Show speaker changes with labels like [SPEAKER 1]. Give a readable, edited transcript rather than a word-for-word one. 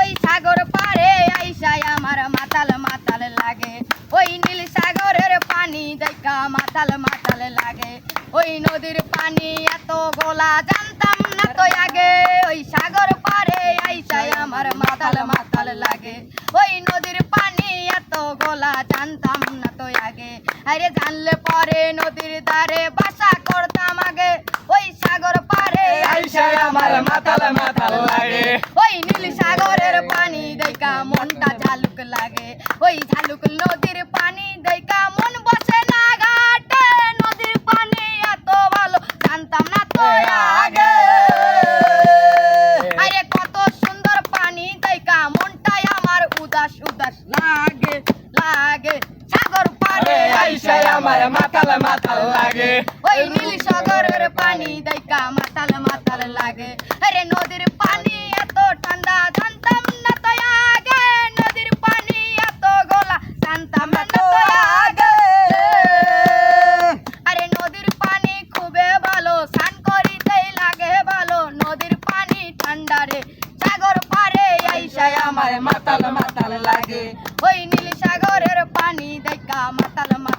[SPEAKER 1] ওই সাগর পারে আইসায় আমার মাতাল মাতাল লাগে ওই নীল সাগরের পানি দেখা মাতাল মাতাল লাগে ওই নদীর পানি এত গোলা জানতাম না তো আগে ওই সাগর পারে আইসায় আমার মাতাল মাতাল লাগে ওই নদীর পানি এত গোলা জানতাম না তো আগে আরে জানলে পরে নদীর ধারে বাসা করতাম আগে ওই সাগর পারে
[SPEAKER 2] আইসায় আমার মাতাল মাতাল লাগে
[SPEAKER 1] ওই নীল সাগরের পানি দেখা মনটা ঝালুক লাগে ওই ঝালুক নদীর পানি দেখা মন বসে না ঘাটে নদীর পানি এত ভালো জানতাম না তো আগে আরে কত সুন্দর পানি দেখা মনটাই আমার উদাস উদাস লাগে লাগে সাগর পারে
[SPEAKER 2] আইসায় আমার মাতাল মাতাল লাগে
[SPEAKER 1] ওই নীল সাগরের পানি দেখা মাতাল মাতাল লাগে আরে নদীর পানি এত ঠান্ডা জানতাম না তো আগে নদীর পানি এত গোলা জানতাম না তো আগে আরে নদীর পানি খুবই ভালো স্নান করিতেই লাগে ভালো নদীর পানি ঠান্ডা রে সাগর পারে আইসায় আমার
[SPEAKER 2] মাতাল মাতাল লাগে
[SPEAKER 1] ওই নীল সাগরের পানি দেখা মাতাল মাতাল